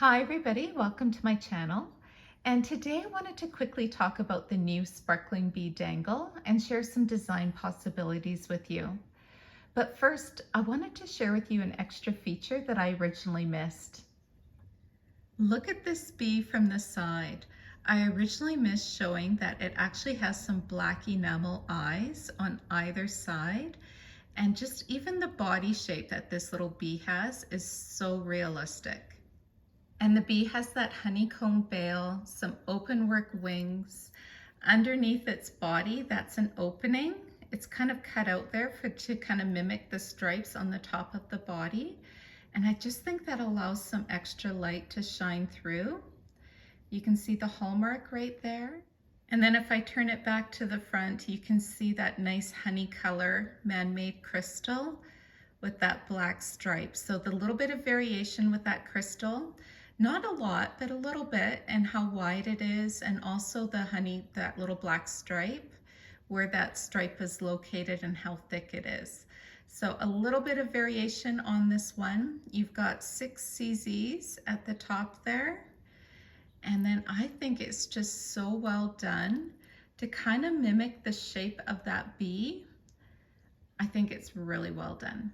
Hi everybody, welcome to my channel. And today I wanted to quickly talk about the new sparkling bee dangle and share some design possibilities with you. But first, I wanted to share with you an extra feature that I originally missed. Look at this bee from the side. I originally missed showing that it actually has some black enamel eyes on either side. And just even the body shape that this little bee has is so realistic. And the bee has that honeycomb veil, some open work wings. Underneath its body, that's an opening. It's kind of cut out there to kind of mimic the stripes on the top of the body. And I just think that allows some extra light to shine through. You can see the hallmark right there. And then if I turn it back to the front, you can see that nice honey color man-made crystal with that black stripe. So the little bit of variation with that crystal, not a lot, but a little bit, and how wide it is, and also the honey, that little black stripe, where that stripe is located and how thick it is. So a little bit of variation on this one. You've got 6 CZs at the top there. And then I think it's just so well done to kind of mimic the shape of that bee. I think it's really well done.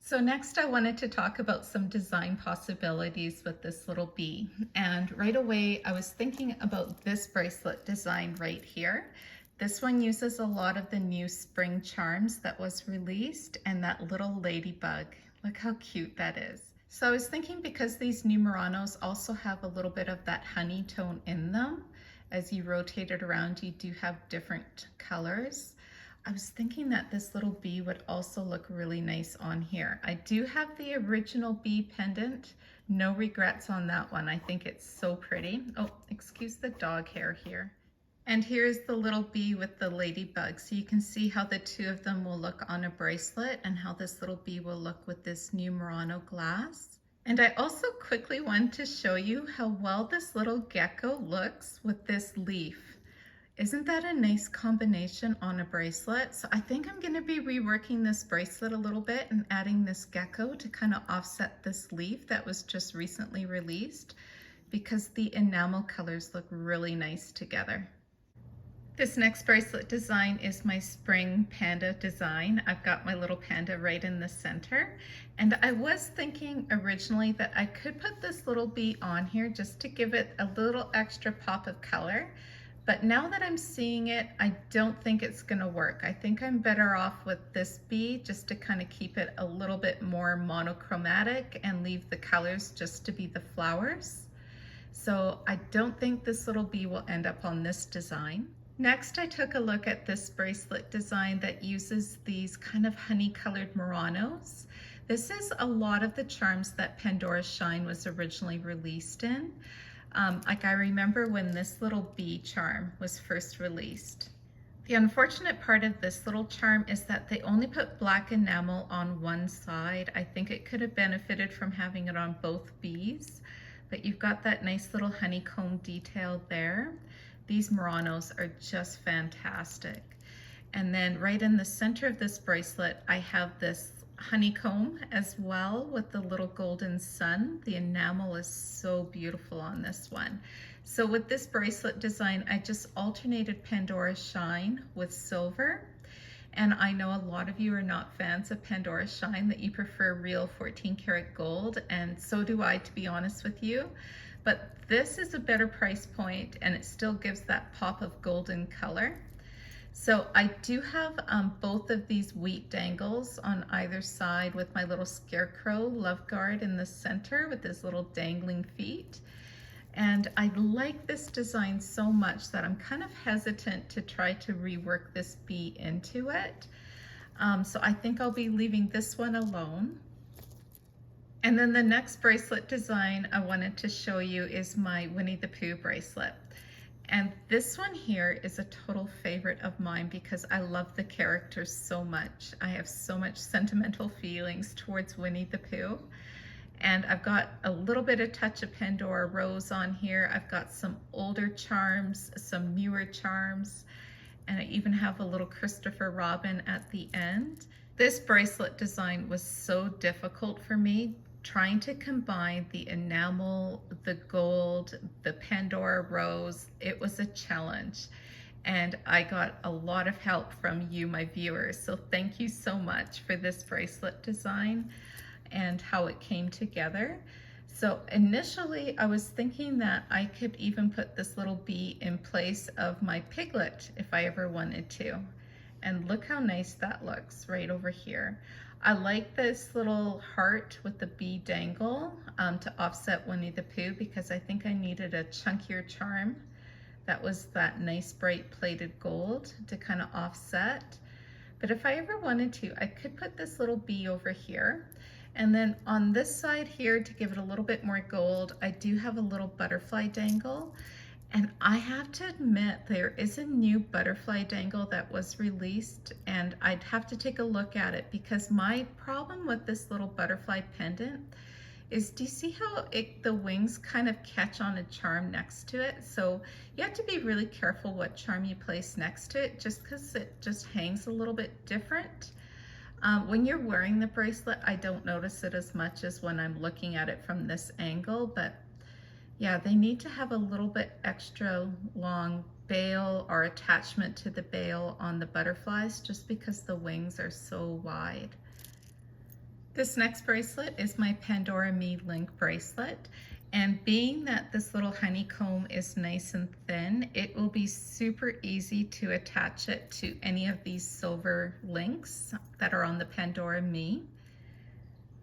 So next I wanted to talk about some design possibilities with this little bee. And right away I was thinking about this bracelet design right here. This one uses a lot of the new spring charms that was released and that little ladybug. Look how cute that is. So I was thinking, because these new Muranos also have a little bit of that honey tone in them, as you rotate it around you do have different colors. I was thinking that this little bee would also look really nice on here. I do have the original bee pendant. No regrets on that one. I think it's so pretty. Oh, excuse the dog hair here. And here's the little bee with the ladybug. So you can see how the two of them will look on a bracelet and how this little bee will look with this new Murano glass. And I also quickly wanted to show you how well this little gecko looks with this leaf. Isn't that a nice combination on a bracelet? So I think I'm going to be reworking this bracelet a little bit and adding this gecko to kind of offset this leaf that was just recently released, because the enamel colors look really nice together. This next bracelet design is my spring panda design. I've got my little panda right in the center. And I was thinking originally that I could put this little bee on here just to give it a little extra pop of color. But now that I'm seeing it, I don't think it's gonna work. I think I'm better off with this bee just to kind of keep it a little bit more monochromatic and leave the colors just to be the flowers. So I don't think this little bee will end up on this design. Next, I took a look at this bracelet design that uses these kind of honey colored Muranos. This is a lot of the charms that Pandora's Shine was originally released in. Like I remember when this little bee charm was first released. The unfortunate part of this little charm is that they only put black enamel on one side. I think it could have benefited from having it on both bees, but you've got that nice little honeycomb detail there. These Muranos are just fantastic. And then right in the center of this bracelet, I have this honeycomb as well with the little golden sun. The enamel is so beautiful on this one. So with this bracelet design, I just alternated Pandora's Shine with silver. And I know a lot of you are not fans of Pandora's Shine, that you prefer real 14 karat gold, and so do I, to be honest with you. But this is a better price point and it still gives that pop of golden color. So I do have both of these wheat dangles on either side with my little scarecrow love guard in the center with his little dangling feet. And I like this design so much that I'm kind of hesitant to try to rework this bee into it. So I think I'll be leaving this one alone. And then the next bracelet design I wanted to show you is my Winnie the Pooh bracelet. And this one here is a total favorite of mine because I love the characters so much. I have so much sentimental feelings towards Winnie the Pooh. And I've got a little bit of touch of Pandora Rose on here. I've got some older charms, some newer charms, and I even have a little Christopher Robin at the end. This bracelet design was so difficult for me trying to combine the enamel, the gold, the Pandora rose, it was a challenge. And I got a lot of help from you, my viewers. So thank you so much for this bracelet design and how it came together. So initially I was thinking that I could even put this little bee in place of my piglet if I ever wanted to. And look how nice that looks right over here. I like this little heart with the bee dangle to offset Winnie the Pooh, because I think I needed a chunkier charm. That was that nice bright plated gold to kind of offset. But if I ever wanted to, I could put this little bee over here. And then on this side here, to give it a little bit more gold, I do have a little butterfly dangle. And I have to admit, there is a new butterfly dangle that was released, and I'd have to take a look at it, because my problem with this little butterfly pendant is, do you see how the wings kind of catch on a charm next to it? So you have to be really careful what charm you place next to it, just because it just hangs a little bit different. When you're wearing the bracelet, I don't notice it as much as when I'm looking at it from this angle, but yeah, they need to have a little bit extra long bail or attachment to the bail on the butterflies, just because the wings are so wide. This next bracelet is my Pandora Me Link bracelet, and being that this little honeycomb is nice and thin, it will be super easy to attach it to any of these silver links that are on the Pandora Me.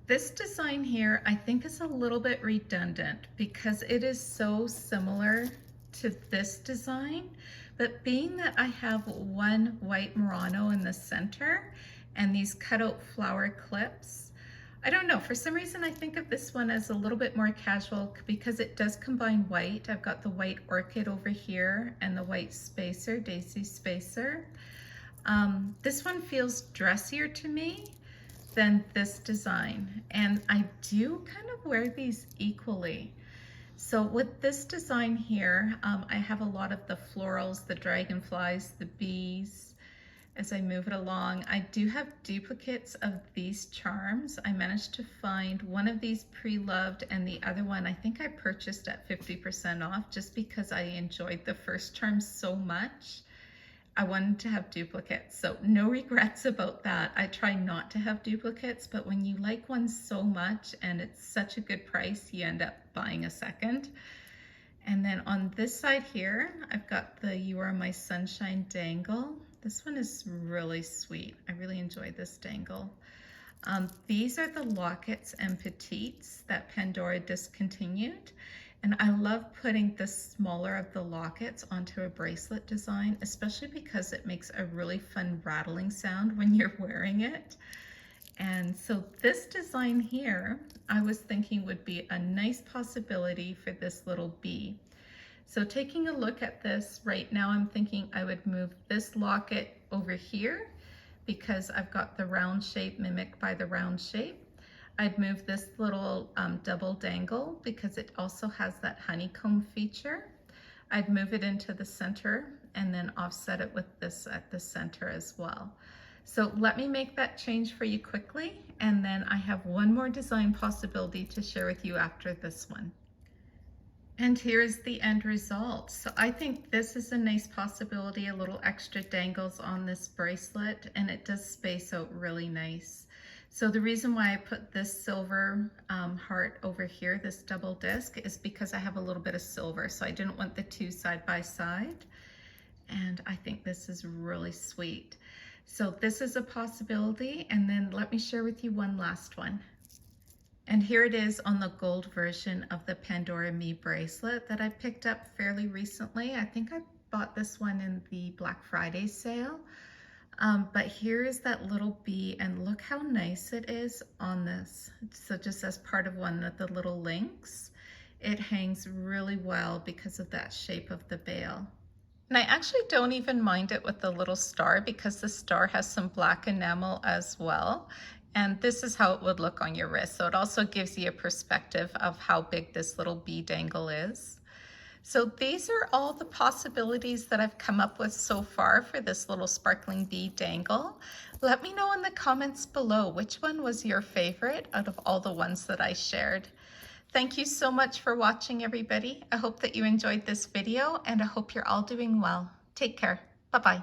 This design here, I think, is a little bit redundant because it is so similar to this design, but being that I have one white Murano in the center and these cutout flower clips, I don't know, for some reason I think of this one as a little bit more casual because it does combine white. I've got the white orchid over here and the white spacer, daisy spacer. This one feels dressier to me than this design, and I do kind of wear these equally. So with this design here, I have a lot of the florals, the dragonflies, the bees. As I move it along, I do have duplicates of these charms. I managed to find one of these pre-loved, and the other one I think I purchased at 50% off just because I enjoyed the first charm so much. I wanted to have duplicates, so no regrets about that. I try not to have duplicates, but when you like one so much and it's such a good price, you end up buying a second. And then on this side here, I've got the You Are My Sunshine dangle. This one is really sweet. I really enjoy this dangle. These are the lockets and petites that Pandora discontinued. And I love putting the smaller of the lockets onto a bracelet design, especially because it makes a really fun rattling sound when you're wearing it. And so this design here, I was thinking would be a nice possibility for this little bee. So taking a look at this right now, I'm thinking I would move this locket over here because I've got the round shape mimicked by the round shape. I'd move this little double dangle because it also has that honeycomb feature. I'd move it into the center and then offset it with this at the center as well. So let me make that change for you quickly, and then I have one more design possibility to share with you after this one. And here's the end result. So I think this is a nice possibility, a little extra dangles on this bracelet, and it does space out really nice. So the reason why I put this silver heart over here, this double disc, is because I have a little bit of silver, so I didn't want the two side by side. And I think this is really sweet. So this is a possibility, and then let me share with you one last one. And here it is on the gold version of the Pandora Me bracelet that I picked up fairly recently. I think I bought this one in the Black Friday sale. But here is that little bee, and look how nice it is on this. So just as part of one of the little links, it hangs really well because of that shape of the bail. And I actually don't even mind it with the little star because the star has some black enamel as well. And this is how it would look on your wrist. So it also gives you a perspective of how big this little bee dangle is. So these are all the possibilities that I've come up with so far for this little sparkling bee dangle. Let me know in the comments below which one was your favorite out of all the ones that I shared. Thank you so much for watching, everybody. I hope that you enjoyed this video and I hope you're all doing well. Take care. Bye-bye.